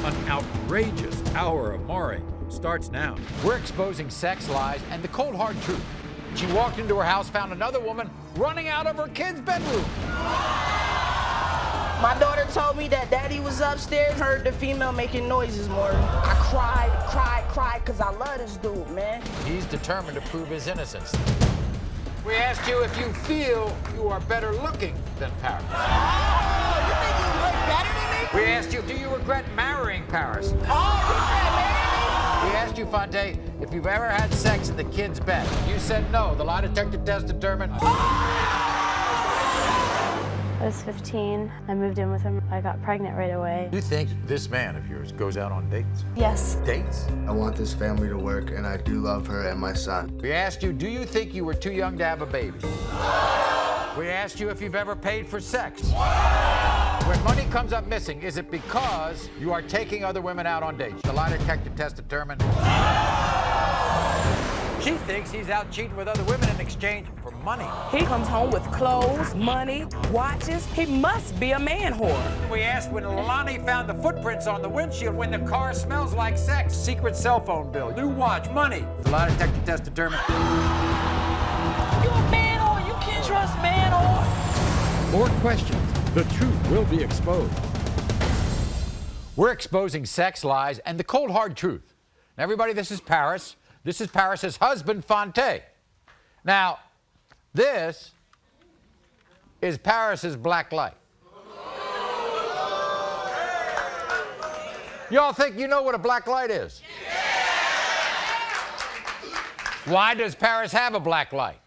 An outrageous hour of Maury starts now. We're exposing sex lies and the cold hard truth. She walked into her house, found another woman running out of her kid's bedroom. My daughter told me that daddy was upstairs, heard the female making noises more. I cried, because I love this dude, man. He's determined to prove his innocence. We asked you if you feel you are better looking than Paris. Oh, you think you look better than me? We asked you, do you regret marrying Paris? Oh, you regret marrying me? We asked you, Fonte, if you've ever had sex in the kid's bed. You said no. The lie detector test determined. I was 15. I moved in with him. I got pregnant right away. You think this man of yours goes out on dates? Yes. Dates? I want this family to work, and I do love her and my son. We asked you, do you think you were too young to have a baby? We asked you if you've ever paid for sex. When money comes up missing, is it because you are taking other women out on dates? The lie detector test determined. She thinks he's out cheating with other women in exchange for money. He comes home with clothes, money, watches. He must be a man whore. We asked when Lonnie found the footprints on the windshield when the car smells like sex. Secret cell phone bill, new watch, money. The lie detector test determined. You a man whore. You can't trust man whore. More questions. The truth will be exposed. We're exposing sex lies and the cold hard truth. Now, everybody, this is Paris. This is Paris's husband, Fonte. Now, this is Paris's black light. Y'all think you know what a black light is? Why does Paris have a black light?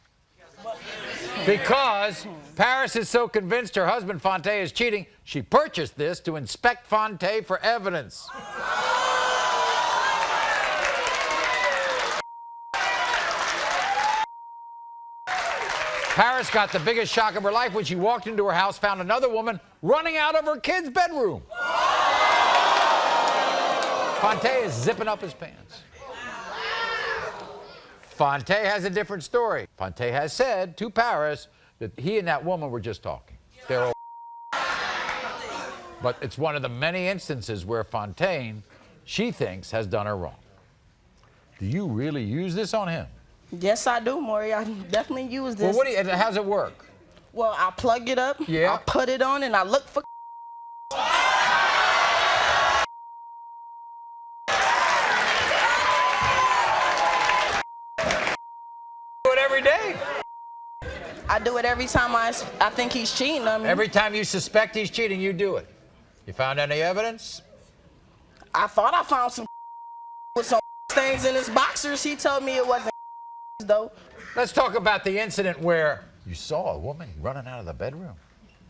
Because Paris is so convinced her husband, Fonte, is cheating, she purchased this to inspect Fonte for evidence. Paris got the biggest shock of her life when she walked into her house, found another woman running out of her kid's bedroom. Fonte is zipping up his pants. Fonte has a different story. Fonte has said to Paris that he and that woman were just talking. They're all but it's one of the many instances where Fontaine, she thinks, has done her wrong. Do you really use this on him? Yes, I do, Maury. I definitely use this. Well, how's it work? Well, I plug it up, yeah. I put it on, and I look for Do it every day. I do it every time I think he's cheating on me. Every time you suspect he's cheating, you do it. You found any evidence? I thought I found some with some things in his boxers. He told me it wasn't though. Let's talk about the incident where you saw a woman running out of the bedroom.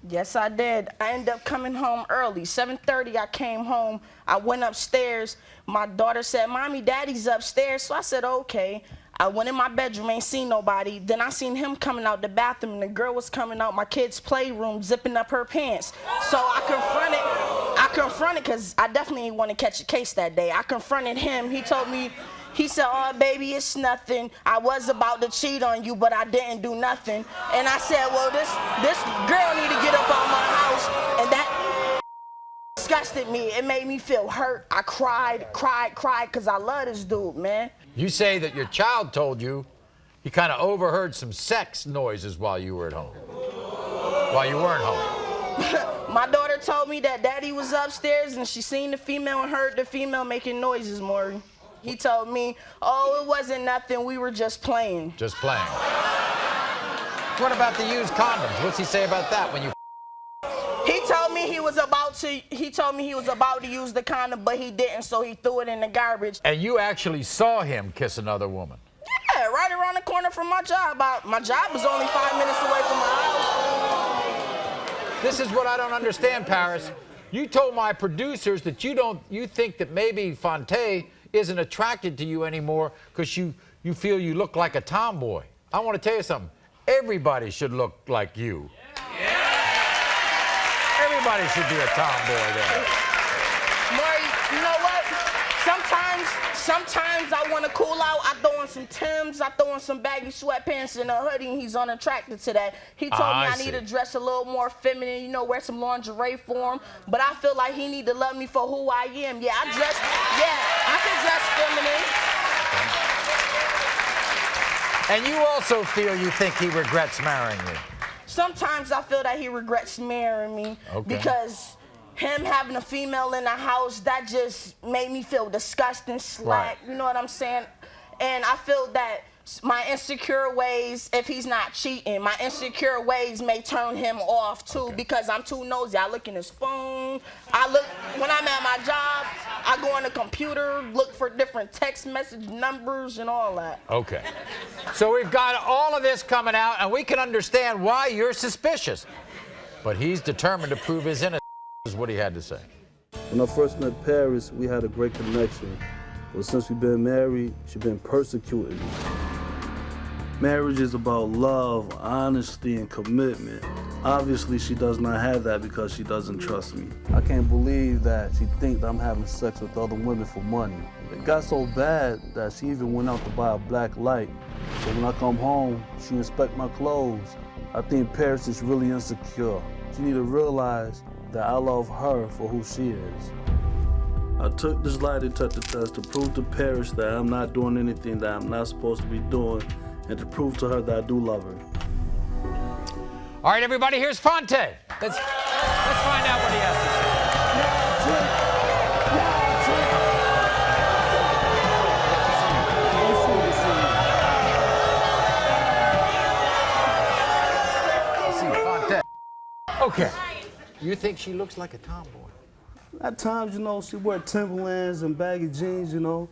Yes, I did. I ended up coming home early. 7:30, I came home. I went upstairs. My daughter said, Mommy, Daddy's upstairs. So I said, okay. I went in my bedroom, ain't seen nobody. Then I seen him coming out the bathroom, and the girl was coming out my kid's playroom, zipping up her pants. So I confronted, because I definitely want to catch a case that day. I confronted him. He told me, he said, oh, baby, it's nothing. I was about to cheat on you, but I didn't do nothing. And I said, well, this girl need to get up out my house. And that disgusted me. It made me feel hurt. I cried, because I love this dude, man. You say that your child told you he kind of overheard some sex noises while you were at home, while you weren't home. My daughter told me that Daddy was upstairs, and she seen the female and heard the female making noises, Maury. He told me, oh, it wasn't nothing. We were just playing. Just playing. What about the used condoms? What's he say about that when you? He told me he was about to use the condom, but he didn't, so he threw it in the garbage. And you actually saw him kiss another woman? Yeah, right around the corner from my job. My job was only 5 minutes away from my house. This is what I don't understand, Paris. You told my producers that you think that maybe Fonte isn't attracted to you anymore because you feel you look like a tomboy. I want to tell you something. Everybody should look like you. Everybody should be a tomboy there. Maury, you know what? Sometimes I want to cool out. I throw on some Timbs. I throw on some baggy sweatpants and a hoodie, and he's unattracted to that. He told me I need to dress a little more feminine, you know, wear some lingerie for him. But I feel like he need to love me for who I am. Yeah, I can dress feminine. And you also feel you think he regrets marrying you? Sometimes I feel that he regrets marrying me because him having a female in the house, that just made me feel disgusting, slack, you know what I'm saying? And I feel that my insecure ways, if he's not cheating, my insecure ways may turn him off too because I'm too nosy. I look in his phone. When I'm at my job, I go on the computer, look for different text message numbers and all that. Okay. So we've got all of this coming out, and we can understand why you're suspicious. But he's determined to prove his innocence, is what he had to say. When I first met Paris, we had a great connection. But since we've been married, she's been persecuting me. Marriage is about love, honesty, and commitment. Obviously, she does not have that because she doesn't trust me. I can't believe that she thinks I'm having sex with other women for money. It got so bad that she even went out to buy a black light. So when I come home, she inspects my clothes. I think Paris is really insecure. She need to realize that I love her for who she is. I took this lie detector test to prove to Paris that I'm not doing anything that I'm not supposed to be doing, and to prove to her that I do love her. All right, everybody, here's Fonte. Let's find out what he has to say. Fonte. Okay. You think she looks like a tomboy? At times, you know, she wear Timberlands and baggy jeans, you know,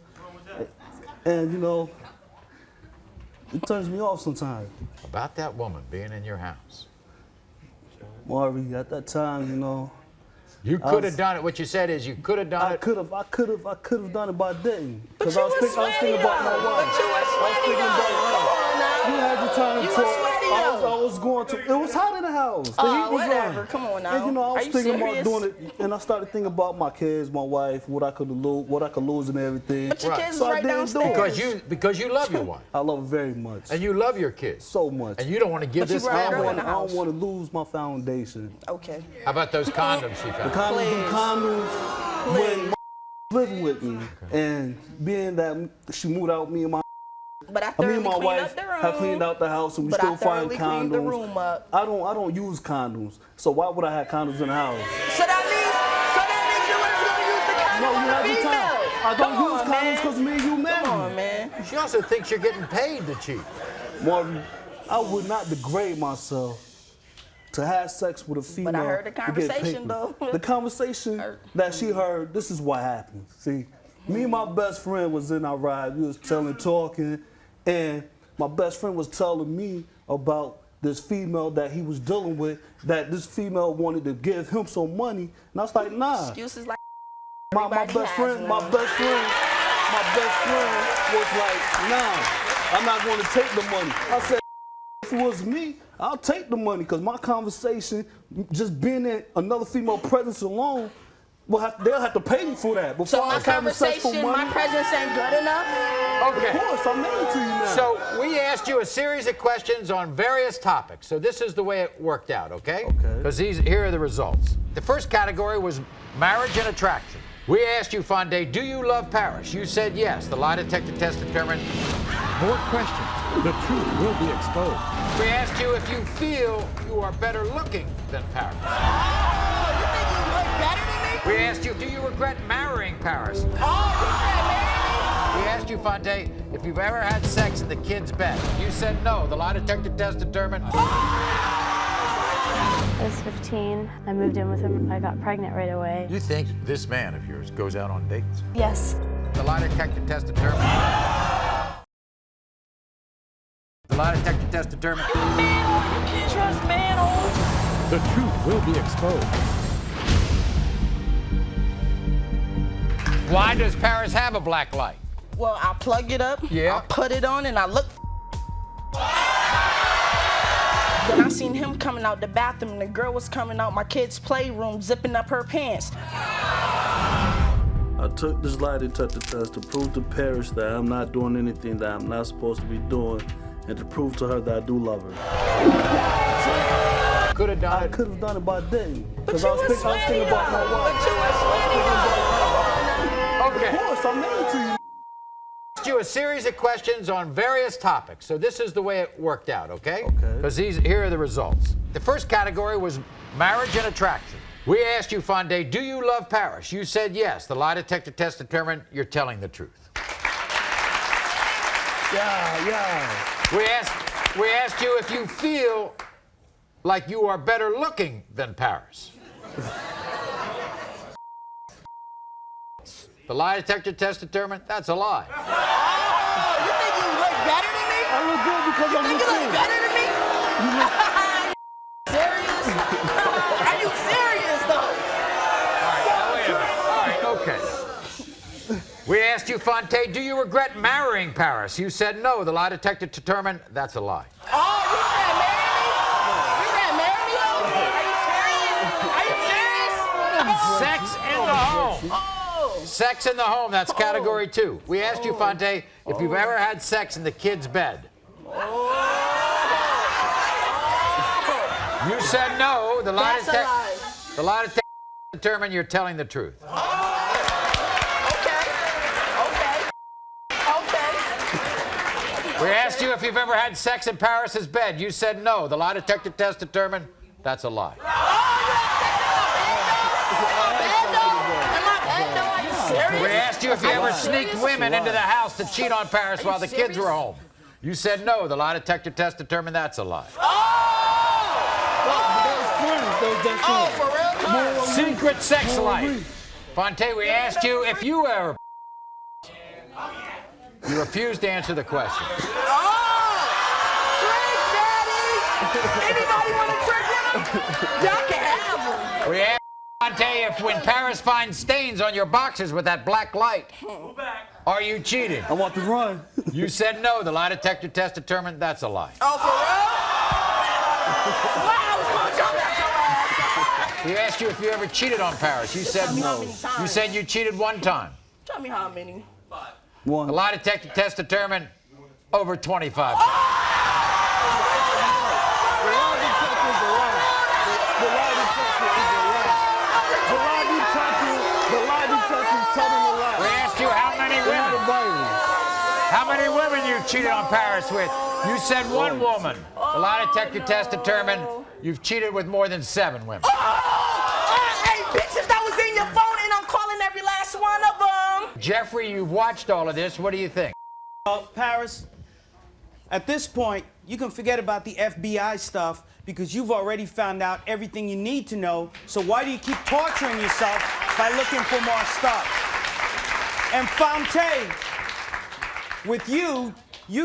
and, you know, it turns me off sometimes. About that woman being in your house. Maury, at that time, you know. You could have done it. What you said is you could have done it. I could have done it, but I didn't. But Because I was thinking about my wife. But you were sweaty though. Come on now. You had your time to You were talk. sweaty I though. was going to. It was hot in the house. The heat was whatever. on. Come on now. And you know, I Are was you thinking serious? about doing it, and I started thinking about my kids, my wife, what I could lose, and everything. But your kids So is I right didn't do it. downstairs. Because you love your wife. I love her very much. And you love your kids. So much. And you don't want to give But you this brought a family. girl I in the don't house. want to lose my foundation. Okay. How about those condoms she found? Condoms when my living with me, and being that she moved out, me and my wife have cleaned out the house, and we still find condoms. The room up. I don't use condoms, so why would I have condoms in the house? So that means you was gonna use the condom No, on you the have your female. time. I don't use condoms because me and you married. Come on, man. She also thinks you're getting paid to cheat. Marvin, I would not degrade myself to have sex with a female. But I heard the to get conversation, paid. though. The conversation that she heard, this is what happened. See, me and my best friend was in our ride. We was talking, and my best friend was telling me about this female that he was dealing with, that this female wanted to give him some money. And I was like, nah. Excuses like My best friend was like, nah, I'm not going to take the money. I said, if it was me, I'll take the money, because my conversation, just being in another female presence alone, they'll have to pay me for that. Before So my conversation, my presence ain't good enough? Okay. Of course, I'm married to you now. So we asked you a series of questions on various topics. So this is the way it worked out, okay? Okay. Because here are the results. The first category was marriage and attraction. We asked you, Fonde, do you love Paris? You said yes. The lie detector test determined. More questions. The truth will be exposed. We asked you if you feel you are better looking than Paris. Oh, you think you look better than me? We asked you, do you regret marrying Paris? Oh, you can't marry me? We asked you, Fonte, if you've ever had sex in the kid's bed. You said no. The lie detector test determined. I was 15. I moved in with him. I got pregnant right away. You think this man of yours goes out on dates? Yes. The lie detector test determined. The lie detector test determined. You can't trust man. The truth will be exposed. Why does Paris have a black light? Well, I plug it up, Yeah. I put it on, and I look. Then I seen him coming out the bathroom, and the girl was coming out my kid's playroom, zipping up her pants. I took this lie detector test to prove to Paris that I'm not doing anything that I'm not supposed to be doing, and to prove to her that I do love her. Could have done I it. could have done it by day, because I was thinking about my wife. Okay. Of course, I'm married to you. Asked you a series of questions on various topics. So this is the way it worked out, okay? Okay. Because here are the results. The first category was marriage and attraction. We asked you, Fonde, do you love Paris? You said yes. The lie detector test determined you're telling the truth. Yeah. We asked you if you feel like you are better looking than Paris. The lie detector test determined that's a lie. Oh, you think you look better than me? I look good because I'm You with look better than me? Serious? Are you serious, though? Wait a minute. All right, okay. We asked you, Fonte, do you regret marrying Paris? You said no. The lie detector determined that's a lie. Oh, you gonna marry me? You gonna marry me, though? Are you serious? Are you serious? Sex in the home. Oh. Sex in the home, that's category 2. We asked you, Fonte, if you've ever had sex in the kid's bed. You said no. The lie That's a lie. The lie detector determined you're telling the truth. Okay. We asked you if you've ever had sex in Paris's bed. You said no. The lie detector test determined that's a lie. We asked you if you ever sneaked women into the house to cheat on Paris while the kids were home. You said no. The lie detector test determined that's a lie. Oh, for real? Secret sex life. Fonte, we asked you if you ever. You refused to answer the question. Oh! Trick, Daddy! Anybody want to trick him? Y'all can have him. We asked Fonte if when Paris finds stains on your boxers with that black light, are you cheating? I want to run. You said no. The lie detector test determined that's a lie. Oh, for real? Wow, I was going to jump at your ass. We asked you if you ever cheated on Paris. You said no. You said you cheated one time. Tell me how many. One. The lie detector test determined over 25. We asked you how many women you cheated on Paris with. You said one woman. The lie detector test determined you've cheated with more than 7 women. Hey, bitches, that was in your phone, and I'm calling every last one of them. Jeffrey, you've watched all of this. What do you think? Paris, at this point, you can forget about the FBI stuff because you've already found out everything you need to know. So why do you keep torturing yourself by looking for more stuff? And Fonte, with you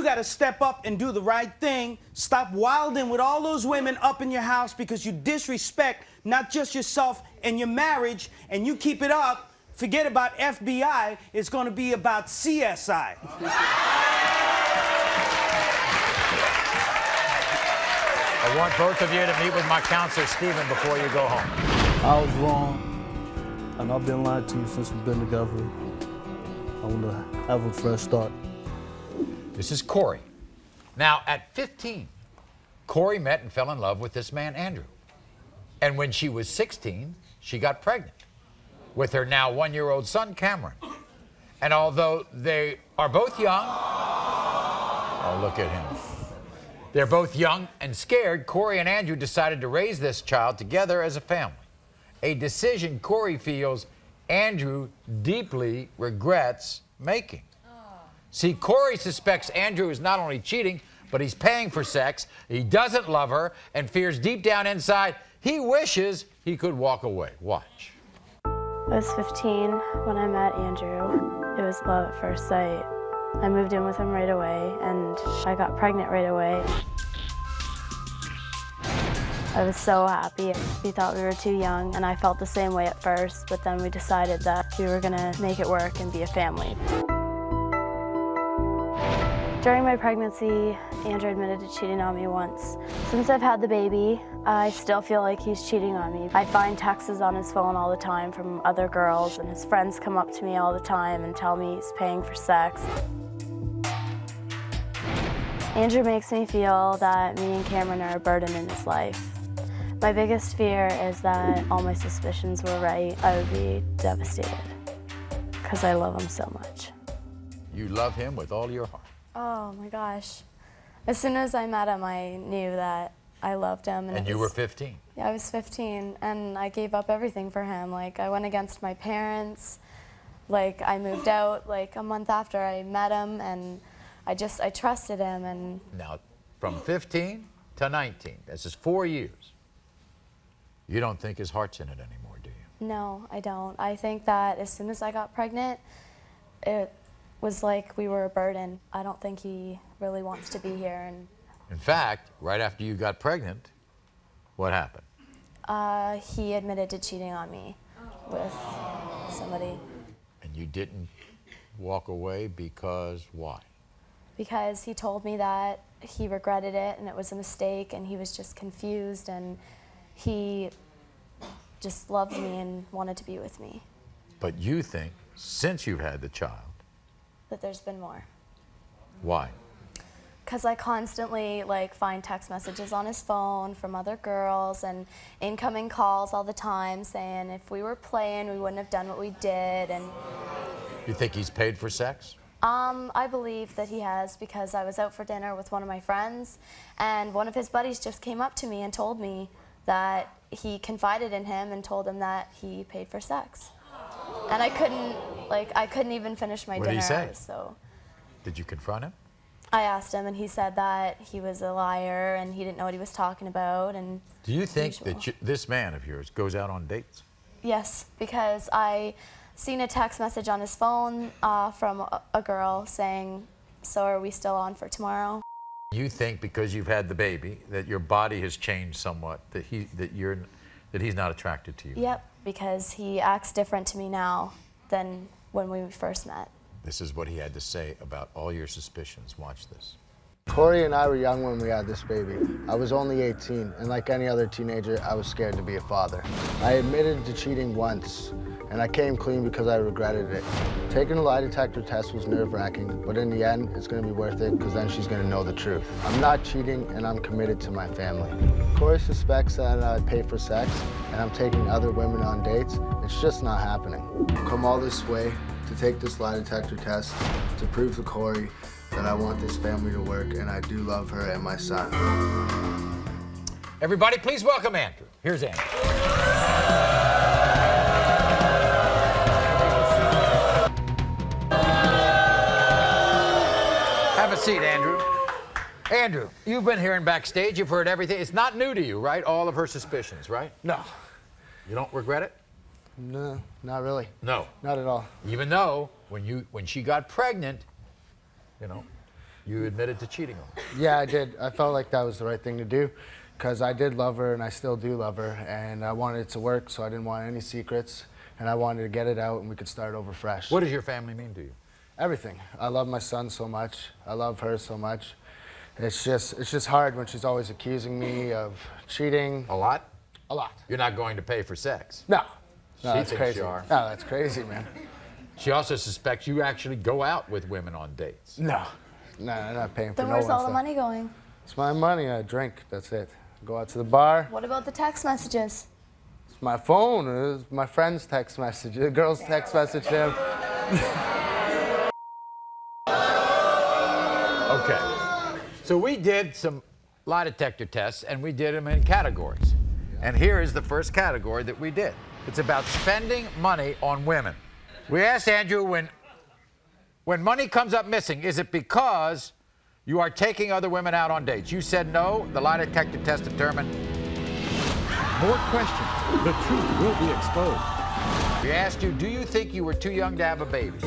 got to step up and do the right thing. Stop wilding with all those women up in your house because you disrespect not just yourself and your marriage, and you keep it up. Forget about FBI. It's going to be about CSI. I want both of you to meet with my counselor, Stephen, before you go home. I was wrong, and I've been lying to you since we've been together. I want to have a fresh start. This is Corey. Now, at 15, Corey met and fell in love with this man, Andrew. And when she was 16, she got pregnant with her now 1-year-old son, Cameron. And although they are both young, oh, look at him. They're both young and scared, Corey and Andrew decided to raise this child together as a family. A decision Corey feels Andrew deeply regrets making. See, Corey suspects Andrew is not only cheating, but he's paying for sex. He doesn't love her and fears deep down inside he wishes he could walk away. Watch. I was 15 when I met Andrew. It was love at first sight. I moved in with him right away, and I got pregnant right away. I was so happy. We thought we were too young, and I felt the same way at first, but then we decided that we were gonna make it work and be a family. During my pregnancy, Andrew admitted to cheating on me once. Since I've had the baby, I still feel like he's cheating on me. I find texts on his phone all the time from other girls, and his friends come up to me all the time and tell me he's paying for sex. Andrew makes me feel that me and Cameron are a burden in his life. My biggest fear is that all my suspicions were right. I would be devastated because I love him so much. You love him with all your heart. Oh my gosh. As soon as I met him, I knew that I loved him. And you were 15? Yeah, I was 15, and I gave up everything for him. Like, I went against my parents. Like, I moved out like a month after I met him, and I trusted him. And now, from 15 to 19, this is 4 years. You don't think his heart's in it anymore, do you? No, I don't. I think that as soon as I got pregnant, it was like we were a burden. I don't think he really wants to be here. And in fact, right after you got pregnant, what happened? He admitted to cheating on me with somebody. And you didn't walk away because why? Because he told me that he regretted it and it was a mistake and he was just confused and he just loved me and wanted to be with me. But you think, since you've had the child, that there's been more. Why? Because I constantly find text messages on his phone from other girls and incoming calls all the time saying if we were playing, we wouldn't have done what we did. And you think he's paid for sex? I believe that he has, because I was out for dinner with one of my friends and one of his buddies just came up to me and told me that he confided in him and told him that he paid for sex. And I couldn't even finish my dinner. What did he say? So Did you confront him? I asked him, and he said that he was a liar and he didn't know what he was talking about. And do you think that this man of yours goes out on dates? Yes, because I seen a text message on his phone from a girl saying, "So are we still on for tomorrow?" You think because you've had the baby that your body has changed somewhat, that he's not attracted to you? Yep, because he acts different to me now than when we first met. This is what he had to say about all your suspicions. Watch this. Corey and I were young when we had this baby. I was only 18, and like any other teenager, I was scared to be a father. I admitted to cheating once, and I came clean because I regretted it. Taking a lie detector test was nerve-wracking, but in the end, it's gonna be worth it because then she's gonna know the truth. I'm not cheating, and I'm committed to my family. Corey suspects that I pay for sex, and I'm taking other women on dates. It's just not happening. I've come all this way to take this lie detector test to prove to Corey that I want this family to work, and I do love her and my son. Everybody, please welcome Andrew. Here's Andrew. Have a seat, Andrew. Andrew, you've been hearing backstage. You've heard everything. It's not new to you, right? All of her suspicions, right? No. You don't regret it? No, not really. No. Not at all. Even though when she got pregnant, you admitted to cheating on her. Yeah, I did. I felt like that was the right thing to do because I did love her and I still do love her, and I wanted it to work, so I didn't want any secrets, and I wanted to get it out and we could start over fresh. What does your family mean to you? Everything. I love my son so much. I love her so much. It's just hard when she's always accusing me of cheating. A lot? A lot. You're not going to pay for sex? No. She No, that's thinks crazy. you are. No, that's crazy, man. She also suspects you actually go out with women on dates. No. No, I'm not paying for Then no where's one all the stuff. money going? It's my money. I drink. That's it. Go out to the bar. What about the text messages? It's my phone. It was my friend's text message. The girl's text message him. Okay. So we did some lie detector tests, and we did them in categories. And here is the first category that we did. It's about spending money on women. We asked Andrew, when money comes up missing, is it because you are taking other women out on dates? You said no. The lie detector test determined. More questions. The truth will be exposed. We asked you, do you think you were too young to have a baby?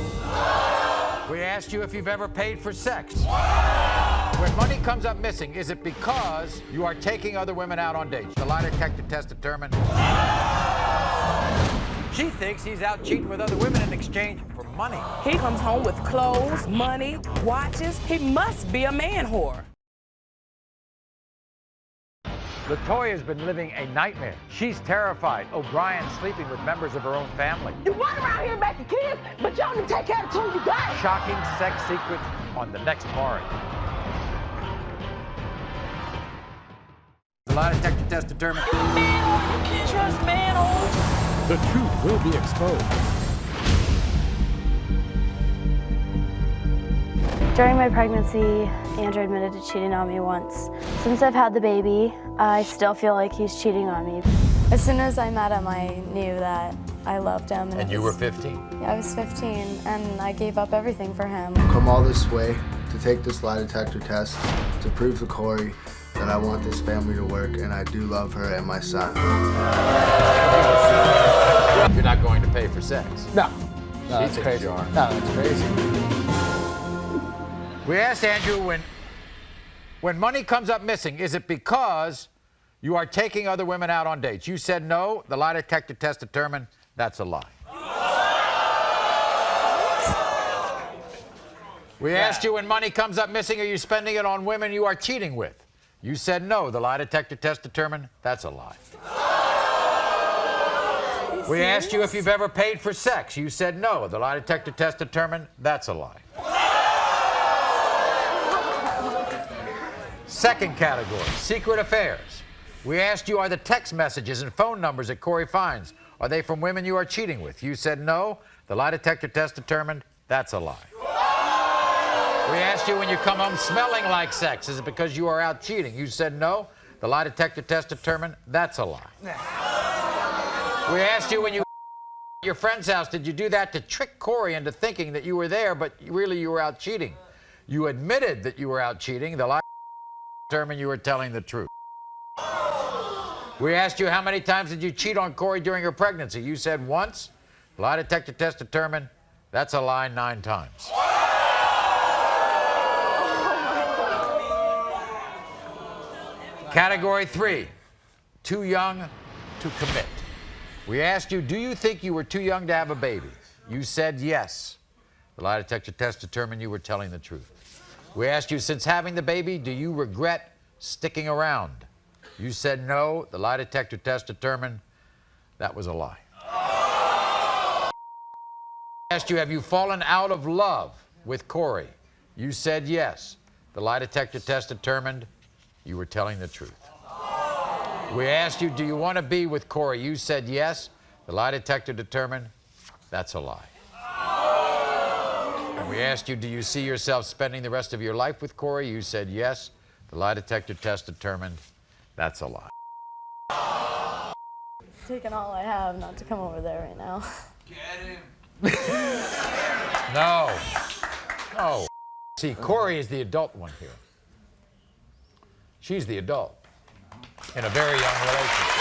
We asked you if you've ever paid for sex. When money comes up missing, is it because you are taking other women out on dates? The lie detector test determined. She thinks he's out cheating with other women in exchange for money. He comes home with clothes, money, watches. He must be a man whore. Latoya's been living a nightmare. She's terrified O'Brien's sleeping with members of her own family. You run around here making kids, but you only take care of 2 you got. Shocking sex secrets on the next Maury. The lie detector test determined. You can't trust man. The truth will be exposed. During my pregnancy, Andrew admitted to cheating on me once. Since I've had the baby, I still feel like he's cheating on me. As soon as I met him, I knew that I loved him. And you were 15? Yeah, I was 15, and I gave up everything for him. Come all this way to take this lie detector test to prove to Corey that I want this family to work and I do love her and my son. You're not going to pay for sex. No, that's thinks crazy. you are. No, that's crazy. We asked Andrew, when money comes up missing, is it because you are taking other women out on dates? You said no. The lie detector test determined that's a lie. We asked you, when money comes up missing, are you spending it on women you are cheating with? You said no. The lie detector test determined that's a lie. We asked you if you've ever paid for sex. You said no. The lie detector test determined that's a lie. Second category, secret affairs. We asked you, are the text messages and phone numbers that Corey finds, are they from women you are cheating with? You said no. The lie detector test determined that's a lie. We asked you, when you come home smelling like sex, is it because you are out cheating? You said no. The lie detector test determined that's a lie. We asked you, when you at your friend's house, did you do that to trick Corey into thinking that you were there, but really you were out cheating? You admitted that you were out cheating. The lie determined you were telling the truth. We asked you, how many times did you cheat on Corey during your pregnancy? You said once. The lie detector test determined that's a lie 9 times. Category 3, too young to commit. We asked you, do you think you were too young to have a baby? You said yes. The lie detector test determined you were telling the truth. We asked you, since having the baby, do you regret sticking around? You said no. The lie detector test determined that was a lie. We asked you, have you fallen out of love with Corey? You said yes. The lie detector test determined you were telling the truth. We asked you, do you want to be with Corey? You said yes. The lie detector determined that's a lie. And we asked you, do you see yourself spending the rest of your life with Corey? You said yes. The lie detector test determined that's a lie. It's taken all I have not to come over there right now. Get him. No. No. See, Corey is the adult one here. She's the adult in a very young relationship.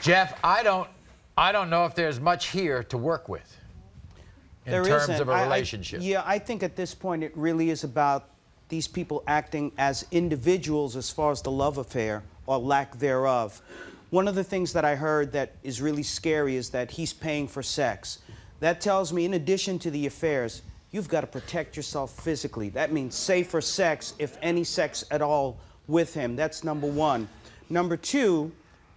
Jeff, I don't know if there's much here to work with in terms of a relationship. I think at this point it really is about these people acting as individuals as far as the love affair or lack thereof. One of the things that I heard that is really scary is that he's paying for sex. That tells me, in addition to the affairs, you've got to protect yourself physically. That means safer sex, if any sex at all, with him. That's number one. Number two,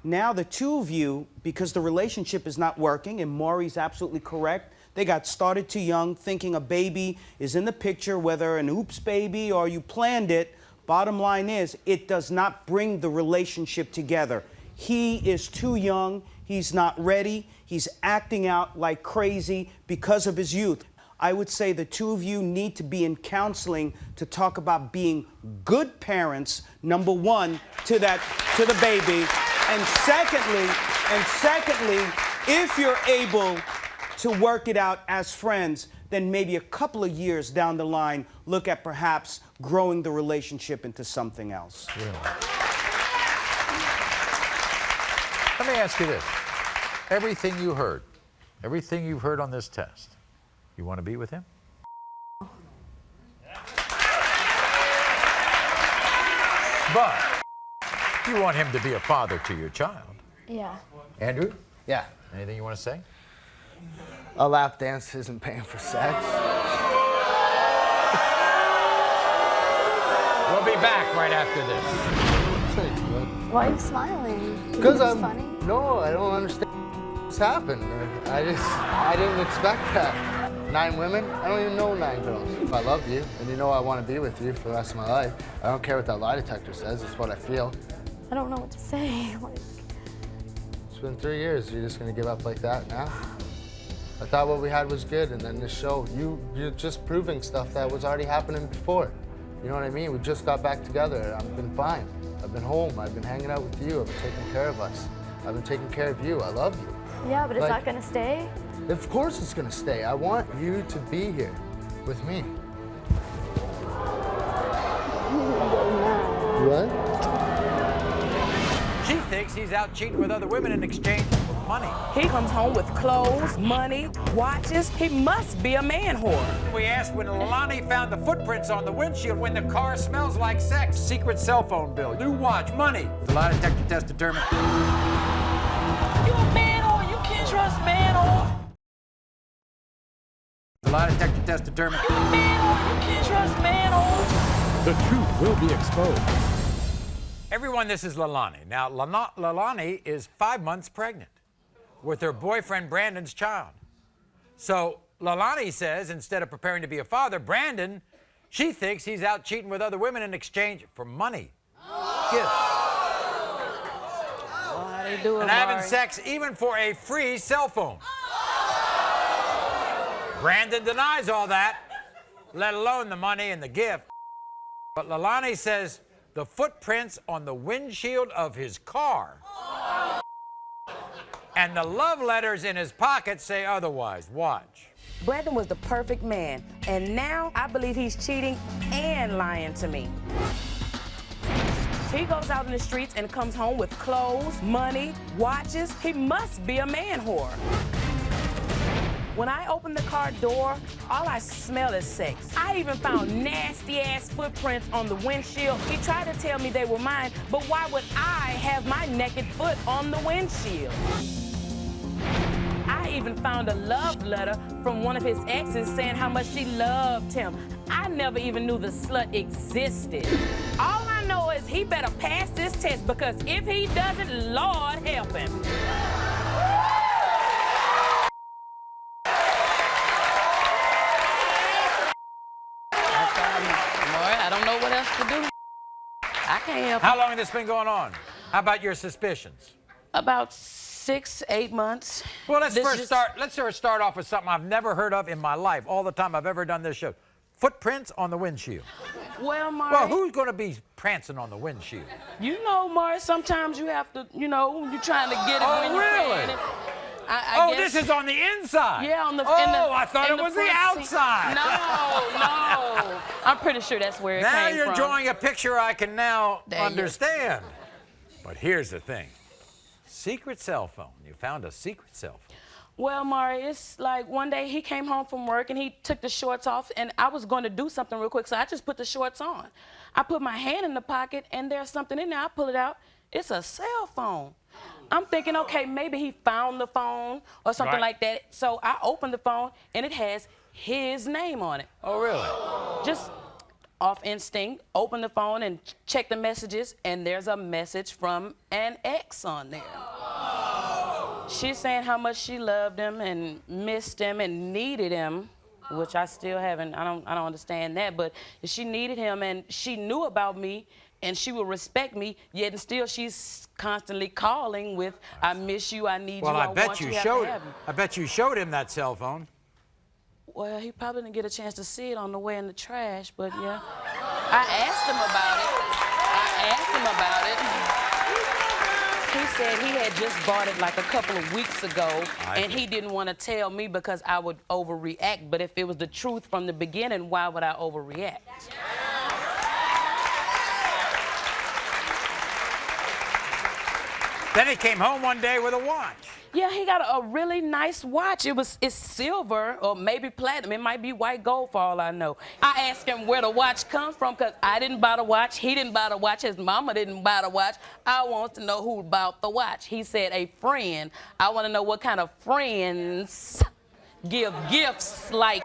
now the two of you, because the relationship is not working, and Maury's absolutely correct, they got started too young, thinking a baby is in the picture, whether an oops baby or you planned it. Bottom line is, it does not bring the relationship together. He is too young. He's not ready. He's acting out like crazy because of his youth. I would say the two of you need to be in counseling to talk about being good parents, number one, to the baby. And secondly, if you're able to work it out as friends, then maybe a couple of years down the line, look at perhaps growing the relationship into something else. Really? Let me ask you this. Everything you've heard on this test, you want to be with him? But you want him to be a father to your child. Yeah. Andrew, Yeah. anything you want to say? A lap dance isn't paying for sex. We'll be back right after this. Why are you smiling? Because It's I'm funny. no, I don't understand what's happened. I didn't expect that. 9 women? I don't even know 9 girls. I love you, and you know I want to be with you for the rest of my life. I don't care what that lie detector says. It's what I feel. I don't know what to say. Like, It's been 3 years. You're just gonna give up like that now? I thought what we had was good, and then this show, you're just proving stuff that was already happening before. You know what I mean? We just got back together. I've been fine. I've been home. I've been hanging out with you. I've been taking care of us. I've been taking care of you. I love you. yeah, but is Like- that gonna stay? Of course it's gonna stay. I want you to be here with me. What? She thinks he's out cheating with other women in exchange for money. He comes home with clothes, money, watches. He must be a man whore. We asked when Lonnie found the footprints on the windshield when the car smells like sex. Secret cell phone bill, new watch, money. The lie detector test determined. You a man whore. You can't trust man whore. The lie detector test determined. You a man whore. You can't trust man whore. The truth will be exposed. Everyone, this is Lalani. Now, Lalani is 5 months pregnant with her boyfriend Brandon's child. So Lalani says instead of preparing to be a father, Brandon, she thinks he's out cheating with other women in exchange for money, gifts, How they do it, and having Maury? sex even for a free cell phone. Brandon denies all that, let alone the money and the gift. But Lalani says the footprints on the windshield of his car and the love letters in his pocket say otherwise. Watch. Brandon was the perfect man, and now I believe he's cheating and lying to me. He goes out in the streets and comes home with clothes, money, watches. He must be a man whore. When I open the car door, all I smell is sex. I even found nasty-ass footprints on the windshield. He tried to tell me they were mine, but why would I have my naked foot on the windshield? I even found a love letter from one of his exes saying how much she loved him. I never even knew the slut existed. All I know is he better pass this test, because if he doesn't, Lord help him. I don't know what else to do. I can't help How long has this been going on? How about your suspicions? About 6, 8 months. Well, let's This first just- start off with something I've never heard of in my life, all the time I've ever done this show. Footprints on the windshield. Well, Maury, Well, who's going to be prancing on the windshield? you know, Maury, sometimes you have to, you're trying to get it Oh, when you really? can. I guess, This is on the inside. Yeah, on the. Oh, in the, I thought in it was the front seat. outside. No. I'm pretty sure that's where it Now came you're from. drawing a picture I can now There you- understand. But here's the thing. Secret cell phone. You found a secret cell phone. Well, Maury, it's like one day he came home from work and he took the shorts off, and I was going to do something real quick, so I just put the shorts on. I put my hand in the pocket, and there's something in there. I pull it out. It's a cell phone. I'm thinking, okay, maybe he found the phone or something Right. like that. So I opened the phone, and it has his name on it. Oh, really? Just off instinct, open the phone and check the messages, and there's a message from an ex on there. She's saying how much she loved him and missed him and needed him, which I still haven't, I don't understand that, but she needed him and she knew about me and she would respect me, yet and still she's constantly calling with, I miss you, I need Well, you, I I bet want you you, have showed. to have you. I bet you showed him that cell phone. Well, he probably didn't get a chance to see it on the way in the trash, but yeah. I asked him about it. He said he had just bought it like a couple of weeks ago, and he didn't want to tell me because I would overreact. But if it was the truth from the beginning, why would I overreact? Then he came home one day with a watch. Yeah, he got a really nice watch. It's silver or maybe platinum. It might be white gold for all I know. I asked him where the watch comes from because I didn't buy the watch. He didn't buy the watch. His mama didn't buy the watch. I want to know who bought the watch. He said a friend. I want to know what kind of friends give gifts like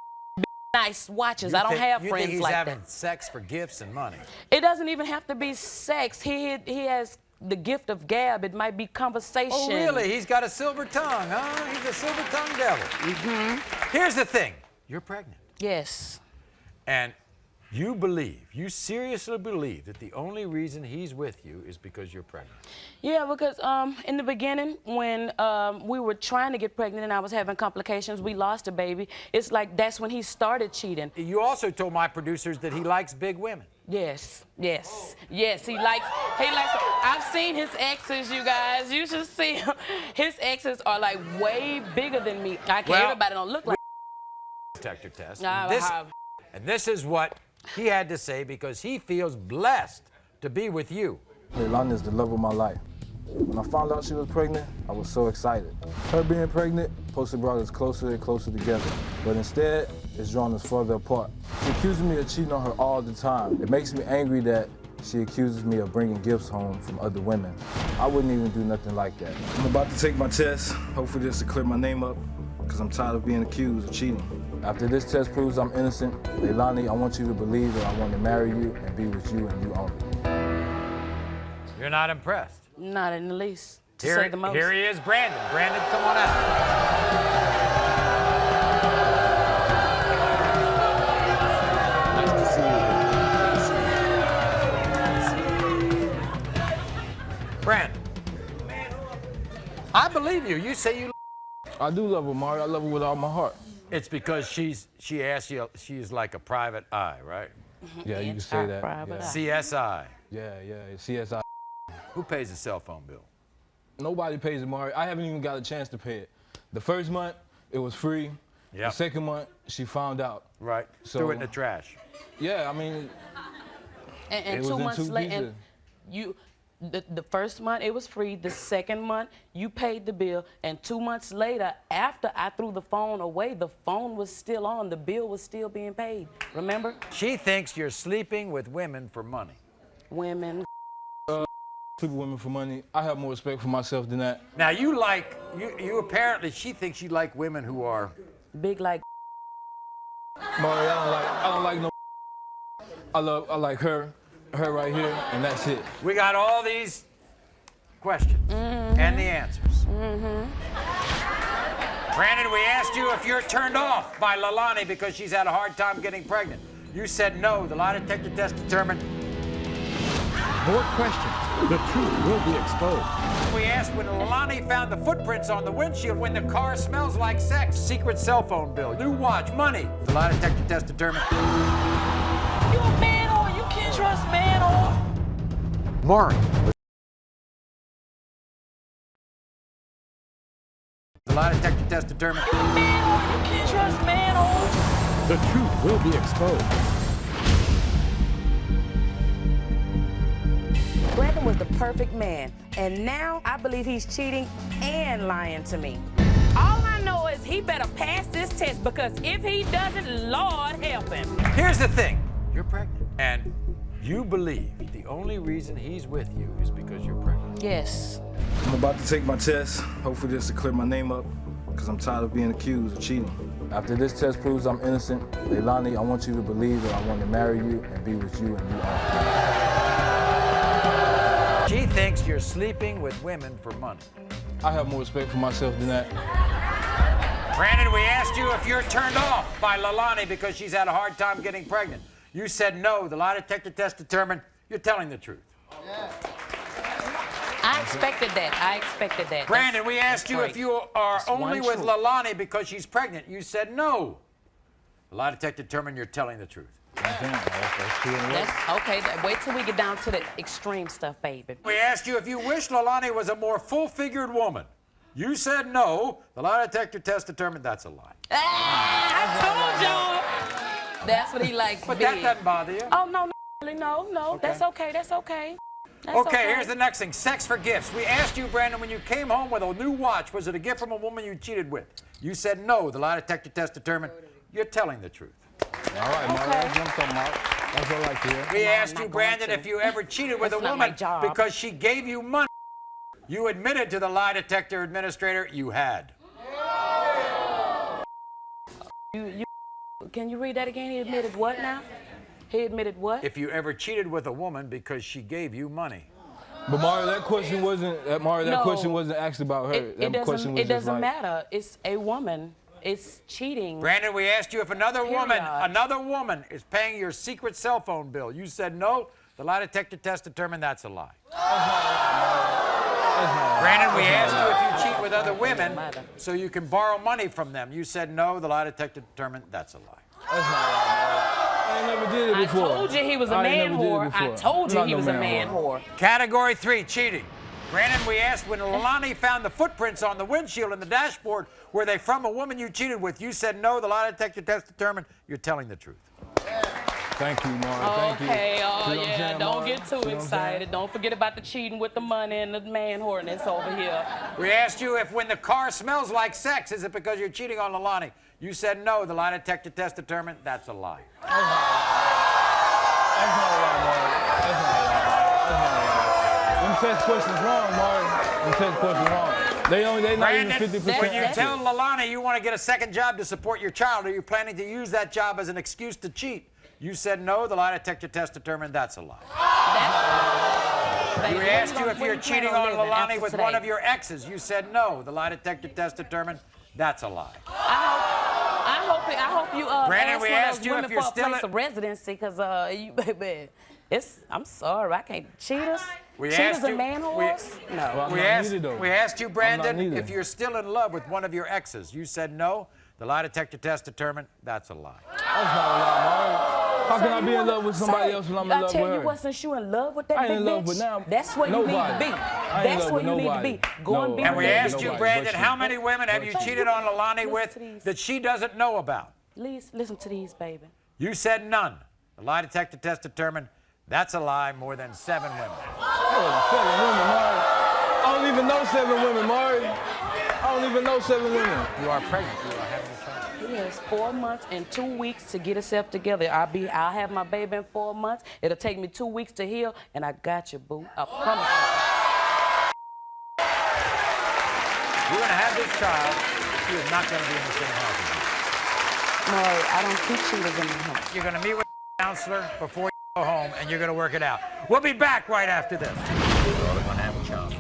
nice watches. I don't have friends like that. You think he's having sex for gifts and money? It doesn't even have to be sex. He has the gift of gab. It might be conversation. Oh, really? He's got a silver tongue, huh? He's a silver tongue devil. Here's the thing. You're pregnant. Yes. And you seriously believe that the only reason he's with you is because you're pregnant? Yeah, because in the beginning, when we were trying to get pregnant and I was having complications, we lost a baby. It's like that's when he started cheating. You also told my producers that he likes big women. Yes, yes, yes. He likes. I've seen his exes, you guys. You should see him. His exes are like way bigger than me. Everybody don't look like. Detector test. Nah, And this is what he had to say because he feels blessed to be with you. Leilani is the love of my life. When I found out she was pregnant, I was so excited. Her being pregnant supposed to brought us closer and closer together, but instead, it's drawn us further apart. She accuses me of cheating on her all the time. It makes me angry that she accuses me of bringing gifts home from other women. I wouldn't even do nothing like that. I'm about to take my test, hopefully this will clear my name up, because I'm tired of being accused of cheating. After this test proves I'm innocent, Leilani, I want you to believe that I want to marry you and be with you and you only. You're not impressed? Not in the least, to say the most. Here he is, Brandon. Brandon, come on out. Brandon, I believe you. You say you. I do love her, Maury. I love her with all my heart. It's because she asked you. She's like a private eye, right? Yeah, you can say that. Private eye. CSI. Yeah, CSI. Who pays the cell phone bill? Nobody pays it, Maury. I haven't even got a chance to pay it. The first month, it was free. Yeah. The second month, she found out. Right. So, threw it in the trash. Yeah, I mean. And 2 months later, the first month it was free. The second month you paid the bill, and 2 months later, after I threw the phone away, the phone was still on. The bill was still being paid. Remember? She thinks you're sleeping with women for money. Women. Sleeping with women for money. I have more respect for myself than that. Now you apparently she thinks you like women who are big like. Maury, I don't like no. I like her right here, and that's it. We got all these questions and the answers. Brandon, we asked you if you're turned off by Leilani because she's had a hard time getting pregnant. You said no. The lie detector test determined. More questions. The truth will be exposed. We asked when Leilani found the footprints on the windshield when the car smells like sex. Secret cell phone bill, new watch, money. The lie detector test determined. You a man or you can't trust man or. Maury. The lie detector test determined. You a man or you can't trust man or. The truth will be exposed. Brandon was the perfect man, and now I believe he's cheating and lying to me. All I know is he better pass this test, because if he doesn't, Lord help him. Here's the thing. You're pregnant. And you believe the only reason he's with you is because you're pregnant. Yes. I'm about to take my test. Hopefully this will clear my name up, because I'm tired of being accused of cheating. After this test proves I'm innocent, Leilani, I want you to believe that I want to marry you and be with you and you only. She thinks you're sleeping with women for money. I have more respect for myself than that. Brandon, we asked you if you're turned off by Leilani because she's had a hard time getting pregnant. You said no. The lie detector test determined you're telling the truth. I expected that. Brandon, we asked you if you are only with Leilani because she's pregnant. You said no. The lie detector determined you're telling the truth. That's okay. Wait till we get down to the extreme stuff, baby. We asked you if you wish Leilani was a more full-figured woman. You said no. The lie detector test determined that's a lie. I told y'all. That's what he likes. But that doesn't bother you. Oh, no, no. Okay. That's okay. Okay, here's the next thing. Sex for gifts. We asked you, Brandon, when you came home with a new watch, was it a gift from a woman you cheated with? You said no. The lie detector test determined you're telling the truth. All right, Maury, that's what I'm talking about. That's what I like to hear. We asked you, Brandon, if you ever cheated with a woman because she gave you money. You admitted to the lie detector administrator you had. Can you read that again? He admitted what now? He admitted what? If you ever cheated with a woman because she gave you money. But Maury, that question wasn't. That question wasn't asked about her. It doesn't matter. It's a woman. It's cheating. Brandon, we asked you if another woman is paying your secret cell phone bill. You said no. The lie detector test determined that's a lie. Brandon, we asked you if you cheat with other women so you can borrow money from them. You said no. The lie detector determined that's a lie. That's not right, I never did it before. I told you he was a man whore. I told you he was a man whore. Category 3, cheating. Brandon, we asked when Lonnie found the footprints on the windshield and the dashboard, were they from a woman you cheated with? You said no. The lie detector test determined you're telling the truth. Thank you, Maury. Thank you. Don't get too excited. Don't forget about the cheating with the money and the man whoreness over here. We asked you if when the car smells like sex, is it because you're cheating on Lonnie? You said no. The lie detector test determined that's a lie. That's not right, Maury. That's not right. Them test questions wrong, Maury. Them test questions wrong. They not even 50%. When you tell Lalani you want to get a second job to support your child, are you planning to use that job as an excuse to cheat? You said no. The lie detector test determined that's a lie. We asked you if you're cheating on Lalani with one of your exes. You said no. The lie detector test determined that's a lie. I hope you Brandon, ask we one of asked those you women if you're for a still place of residency, because baby, I'm sorry, I can't. Cheaters? Cheaters and man whores? No. We asked you, Brandon, if you're still in love with one of your exes. You said no. The lie detector test determined that's a lie. That's not a lie, Maury. How can I be in love with somebody else when I'm in love with her? I tell you what, since you in love with that big bitch, in love with now. That's where you need to be. That's where you need to be. Go and be with And we asked you, Brandon, how many women have you cheated on Lalani with that she doesn't know about? Please listen to these, baby. You said none. The lie detector test determined that's a lie, more than 7 women. Oh, 7 women, Maury. I don't even know 7 women, Maury. I don't even know 7 women. You are pregnant. You are having a child. He has 4 months and 2 weeks to get himself together. I'll have my baby in 4 months. It'll take me 2 weeks to heal, and I got you, boo. I promise you. You're going to have this child. She is not going to be in the same house with you. No, I don't keep cheaters in my home. You're going to meet with a counselor before you go home, and you're going to work it out. We'll be back right after this. You're going to have a child.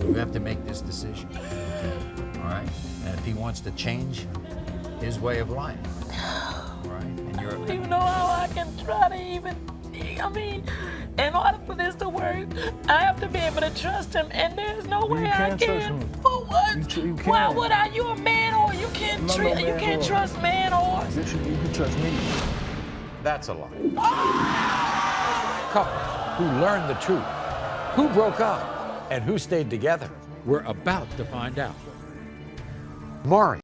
You have to make this decision. All right? And if he wants to change his way of life, all right? And you're... I don't even know how I can try to even... I mean, in order for this to work, I have to be able to trust him, and there's no way I can. For what? You can. Why would I? You a man whore. You can't trust man whores. You can trust me. That's a lie. Couple who learned the truth, who broke up, and who stayed together. We're about to find out. Maury.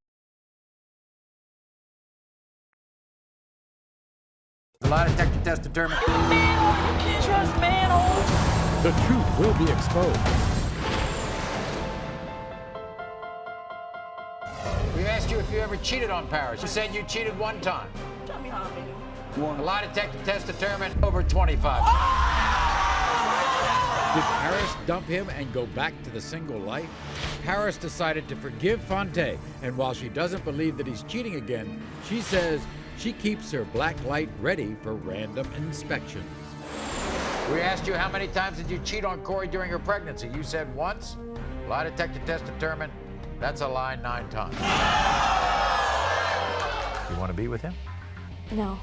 The lie detector test determined. You man whore. You can't trust man whores. The truth will be exposed. We asked you if you ever cheated on Paris. You said you cheated 1 time. Tell me how many. The lie detector test determined over 25. Did Paris dump him and go back to the single life? Paris decided to forgive Fonte, and while she doesn't believe that he's cheating again, she says she keeps her black light ready for random inspections. We asked you how many times did you cheat on Corey during her pregnancy. You said once. Lie detector test determined that's a lie 9 times. You want to be with him? No.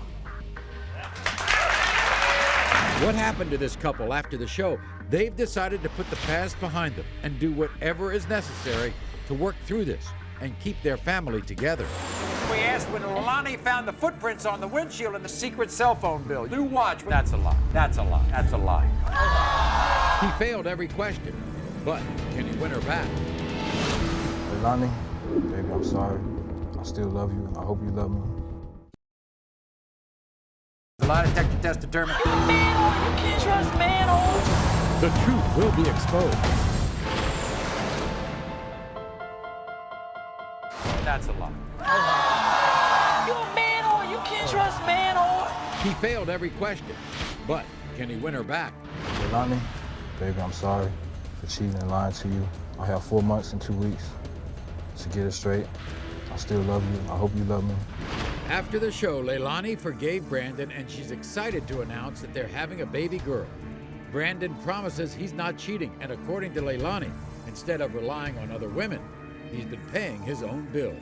What happened to this couple after the show? They've decided to put the past behind them and do whatever is necessary to work through this and keep their family together. We asked when Lonnie found the footprints on the windshield and the secret cell phone bill. New watch. That's a lie. That's a lie. That's a lie. He failed every question, but can he win her back? Lonnie, baby, I'm sorry. I still love you. I hope you love me. The lie detector test determined. You a man-whore. You can't trust man-whores. The truth will be exposed. That's a lie. You a man-whore. You can't trust man-whore. He failed every question, but can he win her back? Leilani, baby, I'm sorry for cheating and lying to you. I have 4 months and 2 weeks to get it straight. I still love you. I hope you love me. After the show, Leilani forgave Brandon, and she's excited to announce that they're having a baby girl. Brandon promises he's not cheating, and according to Leilani, instead of relying on other women, he's been paying his own bills.